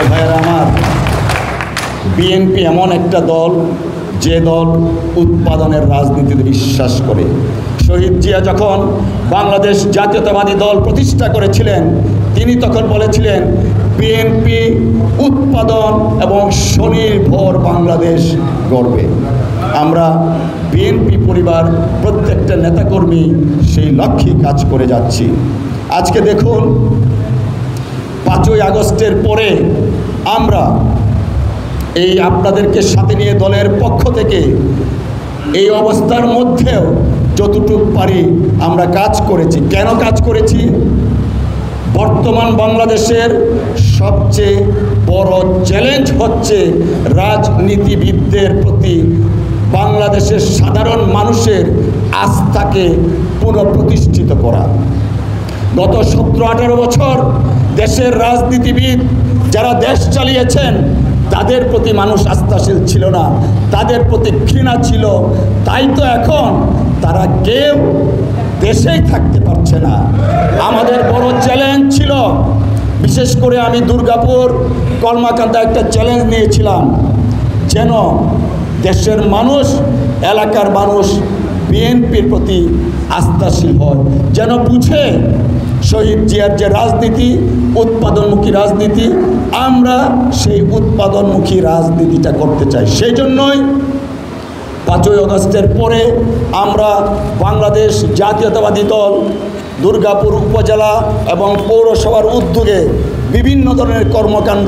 ভাইয়েরা আমার, বিএনপি এমন একটা দল যে দল উৎপাদনের রাজনীতিতে বিশ্বাস করে। শহীদ জিয়া যখন বাংলাদেশ জাতীয়তাবাদী দল প্রতিষ্ঠা করেছিলেন, তিনি তখন বলেছিলেন বিএনপি উৎপাদন এবং স্বনির্ভর বাংলাদেশ গড়বে। আমরা বিএনপি পরিবার প্রত্যেকটা নেতাকর্মী সেই লক্ষ্যে কাজ করে যাচ্ছি। আজকে দেখুন, 5ই আগস্টের পরে আমরা এই আপনাদেরকে সাথে নিয়ে দলের পক্ষ থেকে এই অবস্থার মধ্যেও যতটুকু পারি আমরা কাজ করেছি। কেন কাজ করেছি? বর্তমান বাংলাদেশের সবচেয়ে বড় চ্যালেঞ্জ হচ্ছে রাজনীতিবিদদের প্রতি বাংলাদেশের সাধারণ মানুষের আস্থাকে পুনঃপ্রতিষ্ঠিত করা। গত 17-18 বছর দেশের রাজনীতিবিদ যারা দেশ চালিয়েছেন, তাদের প্রতি মানুষ আস্থাশীল ছিল না, তাদের প্রতি ঘৃণা ছিল। তাই তো এখন তারা কেউ দেশেই থাকতে পারছে না। আমাদের বড় চ্যালেঞ্জ ছিল, বিশেষ করে আমি দুর্গাপুর কলমাকান্দা একটা চ্যালেঞ্জ নিয়েছিলাম, যেন দেশের মানুষ, এলাকার মানুষ বিএনপির প্রতি আস্থাশীল হয়, যেন বুঝে শহীদ জিয়ার যে রাজনীতি, উৎপাদনমুখী রাজনীতি, আমরা সেই উৎপাদনমুখী রাজনীতিটা করতে চাই। সেই জন্যই 5ই আগস্টের পরে আমরা বাংলাদেশ জাতীয়তাবাদী দল দুর্গাপুর উপজেলা এবং পৌরসভার উদ্যোগে বিভিন্ন ধরনের কর্মকাণ্ড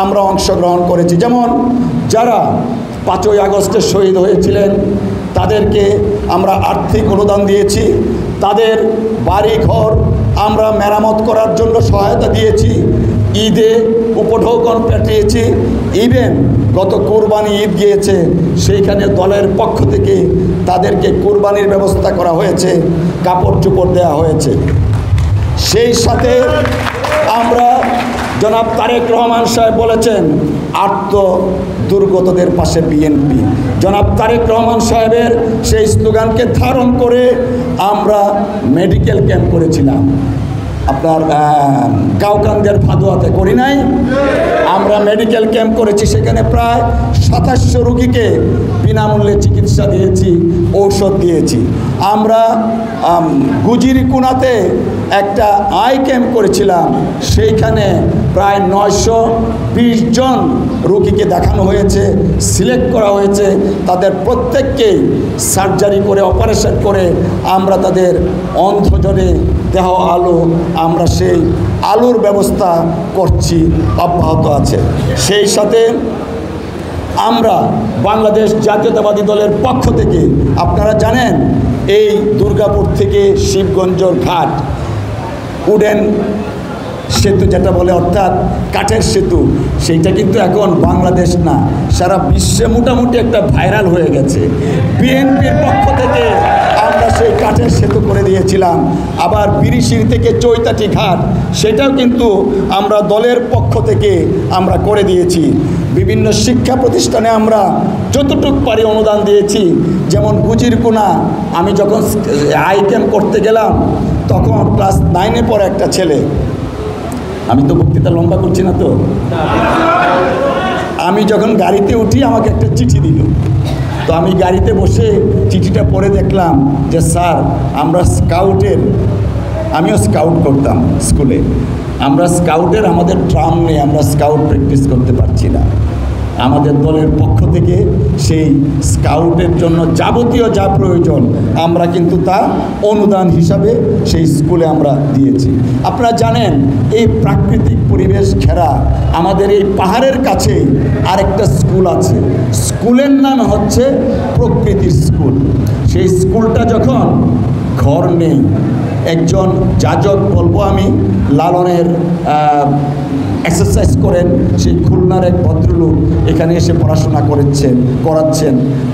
আমরা অংশগ্রহণ করেছি। যেমন যারা 5ই আগস্টে শহীদ হয়েছিলেন তাদেরকে আমরা আর্থিক অনুদান দিয়েছি, তাদের বাড়ি ঘর আমরা মেরামত করার জন্য সহায়তা দিয়েছি, ঈদে উপঢৌকন পাঠিয়েছি। ইভেন গত কোরবানি ঈদ গিয়েছে, সেইখানে দলের পক্ষ থেকে তাদেরকে কোরবানির ব্যবস্থা করা হয়েছে, কাপড় চোপড় দেওয়া হয়েছে। সেই সাথে আমরা জনাব তারেক রহমান সাহেব বলেছেন আর্ত দুর্গতদের পাশে বিএনপি। জনাব তারেক রহমান সাহেবের সেই স্লোগানকে ধারণ করে আমরা মেডিকেল ক্যাম্প করেছিলাম। আপনার কাউকান্দের ভাদুয়াতে করি নাই, আমরা মেডিকেল ক্যাম্প করেছি। সেখানে প্রায় 2700 রোগীকে বিনামূল্যে চিকিৎসা দিয়েছি, ঔষধ দিয়েছি। আমরা গুজিরকুনাতে একটা আই ক্যাম্প করেছিলাম, সেইখানে প্রায় 920 জন রোগীকে দেখানো হয়েছে, সিলেক্ট করা হয়েছে। তাদের প্রত্যেককেই সার্জারি করে, অপারেশন করে আমরা তাদের অন্ধজনে দেহ আলো, আমরা সেই আলোর ব্যবস্থা করছি, অব্যাহত আছে। সেই সাথে আমরা বাংলাদেশ জাতীয়তাবাদী দলের পক্ষ থেকে, আপনারা জানেন এই দুর্গাপুর থেকে শিবগঞ্জর ঘাট উডেন সেতু যেটা বলে, অর্থাৎ কাঠের সেতু, সেইটা কিন্তু এখন বাংলাদেশ না, সারা বিশ্বে মোটামুটি একটা ভাইরাল হয়ে গেছে। বিএনপির পক্ষ থেকে আমরা সেই কাঠের সেতু করে দিয়েছিলাম। আবার বিরিশির থেকে চৈতাটি ঘাট, সেটাও কিন্তু আমরা দলের পক্ষ থেকে আমরা করে দিয়েছি। বিভিন্ন শিক্ষা প্রতিষ্ঠানে আমরা যতটুকু পারি অনুদান দিয়েছি। যেমন গুজিরকুনা, আমি যখন আই ক্যাম্প করতে গেলাম তখন ক্লাস 9-এ পড়ে একটা ছেলে, আমি তো বক্তৃতা লম্বা করছি না, তো আমি যখন গাড়িতে উঠি আমাকে একটা চিঠি দিল। তো আমি গাড়িতে বসে চিঠিটা পড়ে দেখলাম যে স্যার, আমরা স্কাউটের, আমিও স্কাউট করতাম স্কুলে, আমরা স্কাউটের আমাদের ট্রাম নেই, আমরা স্কাউট প্র্যাকটিস করতে পারছি না। আমাদের দলের পক্ষ থেকে সেই স্কাউটের জন্য যাবতীয় যা প্রয়োজন আমরা কিন্তু তা অনুদান হিসাবে সেই স্কুলে আমরা দিয়েছি। আপনারা জানেন এই প্রাকৃতিক পরিবেশ ঘেরা আমাদের এই পাহাড়ের কাছে আরেকটা স্কুল আছে, স্কুলের নাম হচ্ছে প্রকৃতির স্কুল। সেই স্কুলটা যখন ঘর নেই, একজন যাজক বলবো আমি, লালনের এক্সারসাইজ করেন, সেই খুলনার এক ভদ্রলোক এখানে এসে পড়াশোনা করাচ্ছেন।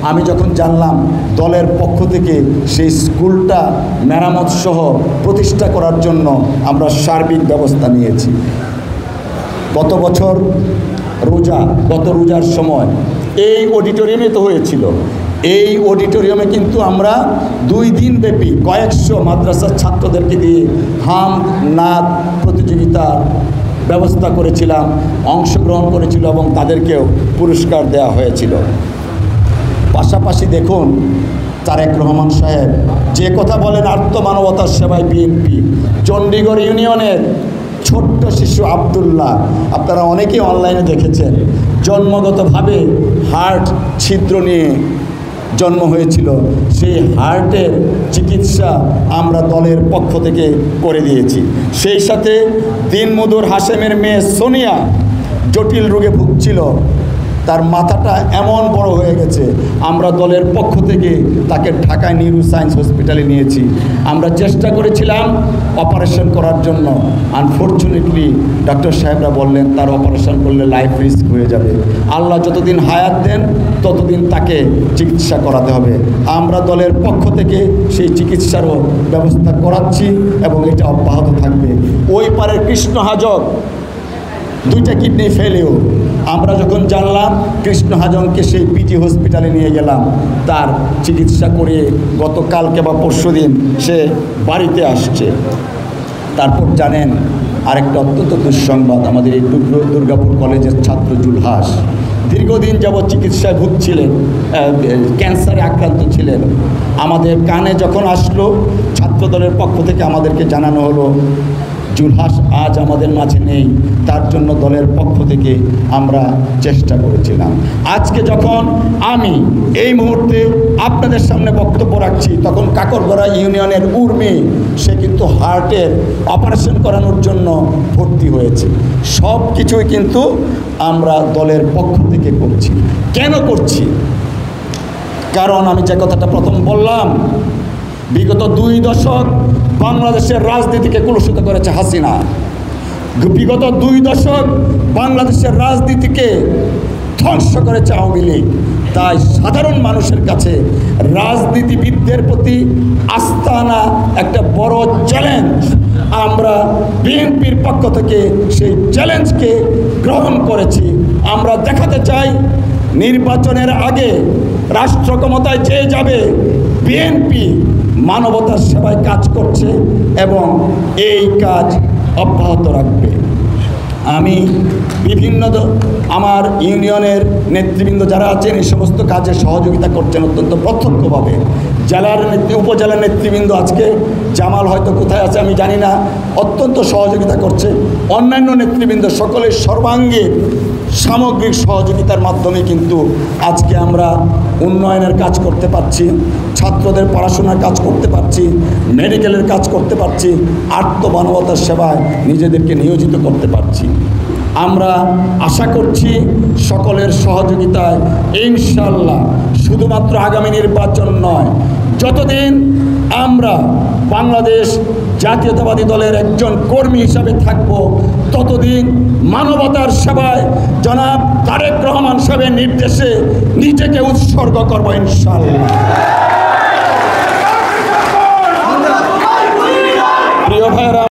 আমি যখন জানলাম দলের পক্ষ থেকে সেই স্কুলটা মেরামত সহ প্রতিষ্ঠা করার জন্য আমরা সার্বিক ব্যবস্থা নিয়েছি। গত বছর গত রোজার সময় এই অডিটোরিয়ামে তো হয়েছিল। এই অডিটোরিয়ামে কিন্তু আমরা 2 দিন ব্যাপী কয়েকশো মাদ্রাসার ছাত্রদেরকে দিয়ে হাম নাদ প্রতিযোগিতার ব্যবস্থা করেছিলাম, অংশগ্রহণ করেছিল এবং তাদেরকেও পুরস্কার দেওয়া হয়েছিল। পাশাপাশি দেখুন তারেক রহমান সাহেব যে কথা বলেন আত্মমানবতার সেবায় বিএনপি, চণ্ডীগড় ইউনিয়নের ছোট্ট শিশু আব্দুল্লাহ, আপনারা অনেকেই অনলাইনে দেখেছেন, জন্মগতভাবে হার্ট ছিদ্র নিয়ে জন্ম হয়েছিল। সেই হার্টের চিকিৎসা আমরা দলের পক্ষ থেকে করে দিয়েছি। সেই সাথে দিনমুদুর হাশেমের মেয়ে সোনিয়া জটিল রোগে ভুগছিল, তার মাথাটা এমন বড় হয়ে গেছে, আমরা দলের পক্ষ থেকে তাকে ঢাকায় নিউরো সায়েন্স হসপিটালে নিয়েছি। আমরা চেষ্টা করেছিলাম অপারেশন করার জন্য, আনফর্চুনেটলি ডক্টর সাহেবরা বললেন তার অপারেশন করলে লাইফ রিস্ক হয়ে যাবে, আল্লাহ যতদিন হায়াত দেন ততদিন তাকে চিকিৎসা করাতে হবে। আমরা দলের পক্ষ থেকে সেই চিকিৎসারও ব্যবস্থা করাচ্ছি এবং এটা অব্যাহত থাকবে। ওই পারের কৃষ্ণ হাজক 2টা কিডনি ফেলেও আমরা যখন জানলাম, কৃষ্ণ হাজনকে সেই পিজি হসপিটালে নিয়ে গেলাম, তার চিকিৎসা করে গতকালকে বা পরশুদিন সে বাড়িতে আসছে। তারপর জানেন আরেকটা অত্যন্ত দুঃসংবাদ, আমাদের এই দুর্গাপুর কলেজের ছাত্র জুলহাস দীর্ঘদিন যাবৎ চিকিৎসায় ভুগছিলেন, ক্যান্সারে আক্রান্ত ছিলেন। আমাদের কানে যখন আসলো, ছাত্রদলের পক্ষ থেকে আমাদেরকে জানানো হলো জুলহাস আজ আমাদের মাঝে নেই, তার জন্য দলের পক্ষ থেকে আমরা চেষ্টা করেছিলাম। আজকে যখন আমি এই মুহূর্তে আপনাদের সামনে বক্তব্য রাখছি, তখন কাকরগড়া ইউনিয়নের উর্মি সে কিন্তু হার্টের অপারেশন করানোর জন্য ভর্তি হয়েছে। সব কিছুই কিন্তু আমরা দলের পক্ষ থেকে করছি। কেন করছি? কারণ আমি যে কথাটা প্রথম বললাম, বিগত 2 দশক বাংলাদেশের রাজনীতিকে কলুষিত করেছে হাসিনা। বিগত 2 দশক বাংলাদেশের রাজনীতিকে ধ্বংস করেছে আওয়ামী লীগ। তাই সাধারণ মানুষের কাছে রাজনীতিবিদদের প্রতি আস্থা আনা একটা বড় চ্যালেঞ্জ। আমরা বিএনপির পক্ষ থেকে সেই চ্যালেঞ্জকে গ্রহণ করেছি। আমরা দেখাতে চাই নির্বাচনের আগে রাষ্ট্র ক্ষমতায় যে যাবে, বিএনপি মানবতার সেবায় কাজ করছে এবং এই কাজ অব্যাহত রাখবে। আমি বিভিন্ন আমার ইউনিয়নের নেতৃবৃন্দ যারা আছেন এই সমস্ত কাজে সহযোগিতা করছেন অত্যন্ত প্রত্যক্ষভাবে। জেলার উপজেলার নেতৃবৃন্দ, আজকে জামাল হয়তো কোথায় আছে আমি জানি না, অত্যন্ত সহযোগিতা করছে। অন্যান্য নেতৃবৃন্দ সকলের সর্বাঙ্গীন সামগ্রিক সহযোগিতার মাধ্যমে কিন্তু আজকে আমরা উন্নয়নের কাজ করতে পারছি, ছাত্রদের পড়াশোনার কাজ করতে পারছি, মেডিকেলের কাজ করতে পারছি, আত্মমানবতার সেবায় নিজেদেরকে নিয়োজিত করতে পারছি। আমরা আশা করছি সকলের সহযোগিতায় ইনশাআল্লাহ শুধুমাত্র আগামী নির্বাচন নয়, যতদিন আমরা বাংলাদেশ জাতীয়তাবাদী দলের একজন কর্মী হিসাবে থাকব, ততদিন মানবতার সেবায় জনাব তারেক রহমান সাহেবের নির্দেশে নিজেকে উৎসর্গ করব ইনশাআল্লাহ। প্রিয় ভাইরা।